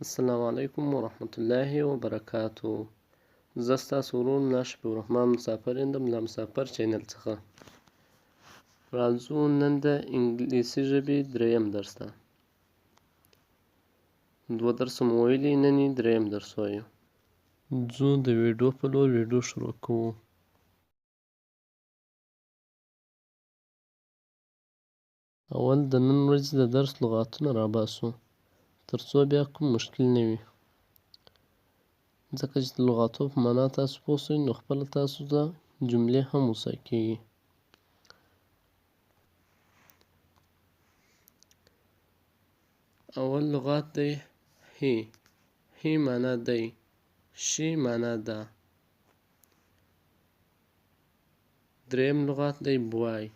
السلام علیکم ورحمة الله وبرکاته. زه ستاسو ورور ملا شفیع الرحمن مسافر یم د ملا مسافر چینل څخه. راځو نن د انګلیسي ژبې دریم درس ته. 2 درسه مو ویلي، نن یې دریم درس وایو. ځو د ویډیو په لور ویډیو شروع کوو. اول د نن ورځې د درس لغاتونه راباسو تر څو بیا کوم مشکل نه وي، ځکه چې د لغاتو په معنا تاسو پوه سئ نو خپله تاسو ته جملې هم وضع کیږي. اول لغات دی هی. هی معنا دی، شی معنا ده. دریم لغات دی بوای،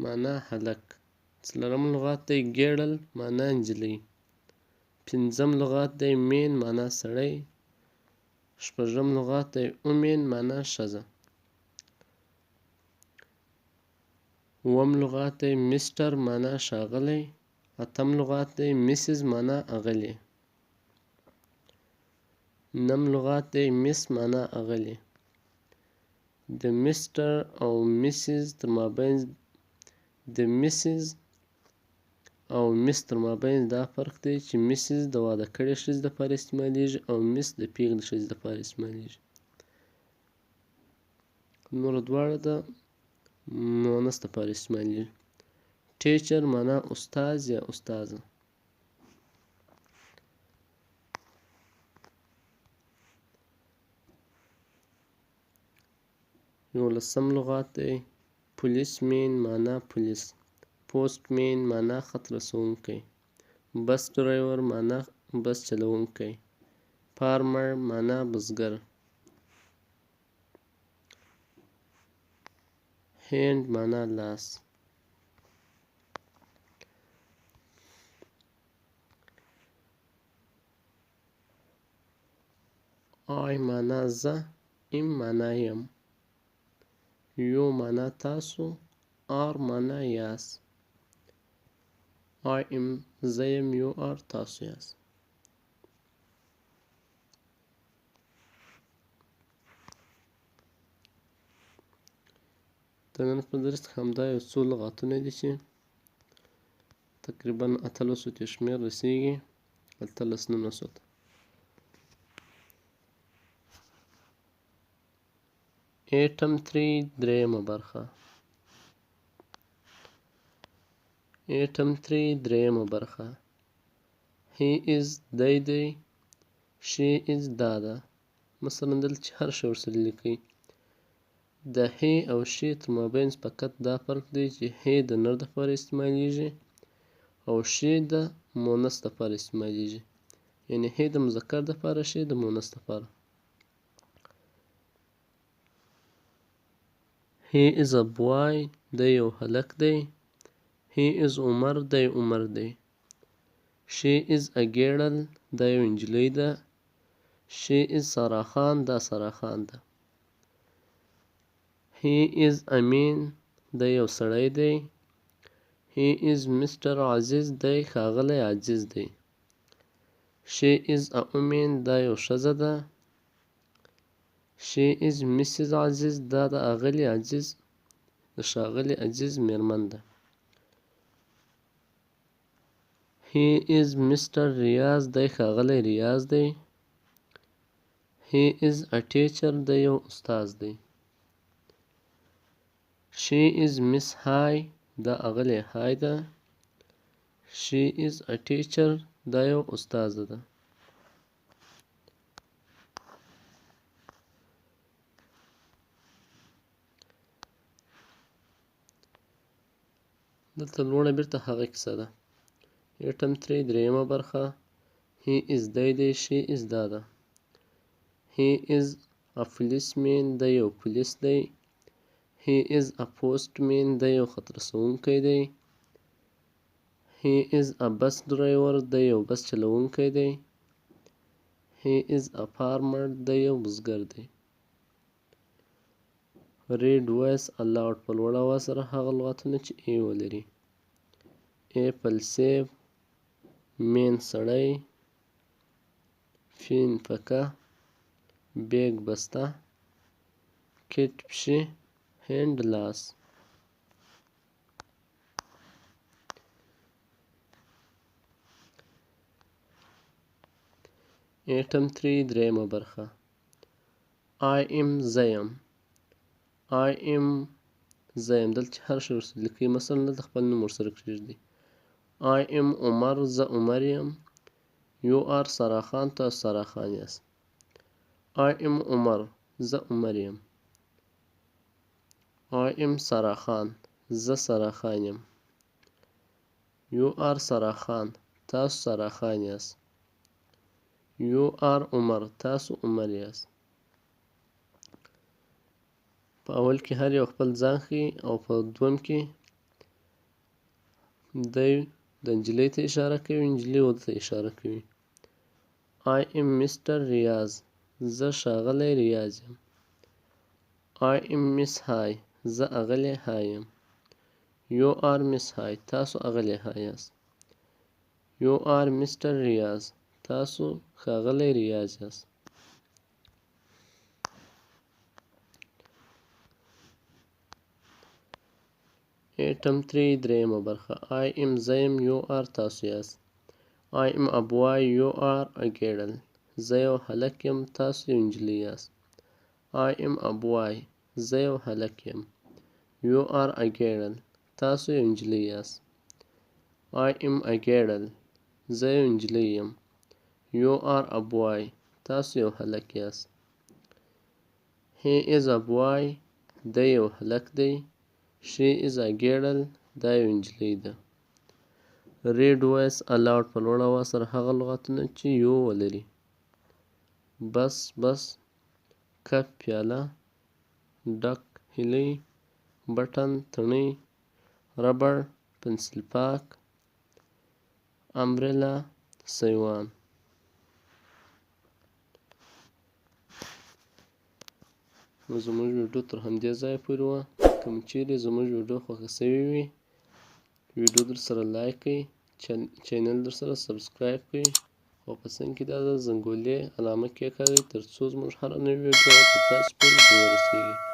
معنا هلک. څلورم لغات دی ګیړل، معنا نجلۍ. پنځم لغات دی مین، معنا سړی. شپږم لغات دی اومین، معنا ښځه. اووم لغات دی مسټر، معنا ښاغلی. اتم لغات دی مسز، معنا اغلې. نهم لغات دی مس، معنا اغلې. د مسټر او مسز تر مابین د مسز او مس تر مابین دا فرق دی چې مسز د واده کړې ښځې دپاره استعمالیږي او مس د پیغلې ښځې دپاره استعمالیږي. نور دواړه د مؤنث دپاره استعمالیږي. ټیچر معنا استاد یا استاذه. یولسم لغات دی پولیس مین، معنا پولیس. پوسټ مین معنا خط رسونکی. بس ډرایور معنا بس چلونکی. فارمر معنا بزګر. هینډ معنا لاس. آی معنا زه. ام معنا یم. یو معنا تاسو. آر معنا یاست. I am زه یم، یو آر تاسو یاست. د نن په درس کې همدا یو څو لغاتونه دي چې تقریبا 18 ته شمېر رسیږي. 18 19 ته. ایټم 3 دریمه برخه. ایټم 3 دریمه برخه. he is دی دی. she is دا ده. مثلا دلته چې هر شی ورسره لیکئ. د he او she تر مابین فقط دا فرق دی چې he د نر دپاره استعمالیږي او she د مؤنث دپاره استعمالیږي. یعنې he د مذکر دپاره، she د مؤنث دپاره. he is a boy دی یو هلک دی. he is عمر دی عمر دی. she is a girl دا یو نجلۍ ده. she is سارا خان دا سارا خان ده. he is امین دی یو سړی دی. he is Mr. عزیز دی ښاغلی عزیز دی. she is a woman دا یو ښځه ده. she is Mrs. عزیز دا د اغلې عزیز د ښاغلي عزیز میرمن ده. he is Mr. ریاض دی ښاغلی ریاض دی. he is a teacher دی یو استاذ دی. she is Miss Hi دا اغلې های ده. she is a teacher دا یو استاذه ده. دلته لوړه بیرته هغه کیسه ده. ایټم 3 دریمه برخه. he is دی دی. she is دا ده. he is a policeman دی یو پولیس دی. he is a postman دی یو خط رسونکی دی. he is a bus driver دی یو بس چلونکی دی. he is a farmer دی یو بزګر دی. read voice aloud په لوړ اواز سره هغه لغاتونه چې ای ولري. apple سیب، مین سړی، فین پکه، بیگ بسته، کیټ پښې، هینډ لاس. ایټم 3 دریمه برخه. I am زه یم. I am زه یم. دلته چې هر شی ورسره لیکئ، مثلا دلته خپل نوم ورسره کښېږدئ. I am عمر، زه عمر یم. You are سارا خان، تاسو سارا خان یاست. I am عمر، زه عمر یم. I am سارا خان، زه سارا خان یم. You are سارا خان، تاسو سارا خان یاست. You are عمر، تاسو عمر یاست. په اول کې هر یو خپل ځان ښیي او په دویم کې دی د نجلۍ ته اشاره کوي، نجلۍ ورته اشاره کوي. I am Mr. ریاض، زه ښاغلی ریاض یم. I am Miss Hai، زه اغلې های یم. You are Miss Hai، تاسو اغلې های یاست. You are Mr. ریاض، تاسو ښاغلی ریاض یاست. ایټم 3 دریمه برخه. I am زه یم. You are تاسو یاست. I am a boy، you are a girl. زه یو هلک یم، تاسو یو نجلۍ یاست. I am a boy، زه یو هلک یم. You are a girl، تاسو یو نجلۍ یاست. I am a girl، زه یو نجلۍ یم. You are a boy، تاسو یو هلک یاست. He is a boy، دی یو هلک دی. She is a girl، دا یو نجلۍ ده. Read voice aloud، په لوړ اواز سره هغه لغتونه چې یو ولري. بس بس، کپ پیاله، ډک هیلۍ، بټن تڼۍ، ربړ پنسل پاک، امبریلا سیوان. نو زموږ ویډیو تر همدې ځایه پورې وه. کوم چیرې زموږ ویډیو خوښه سوې وي، ویډیو در سره لایک کړئ، چینل در سره سبسکرایب کړئ او په څنګ کې دا د زنګولې علامه کېکاږئ تر څو زموږ هره نوې ویډیو په تاسو پورې ورسیږي.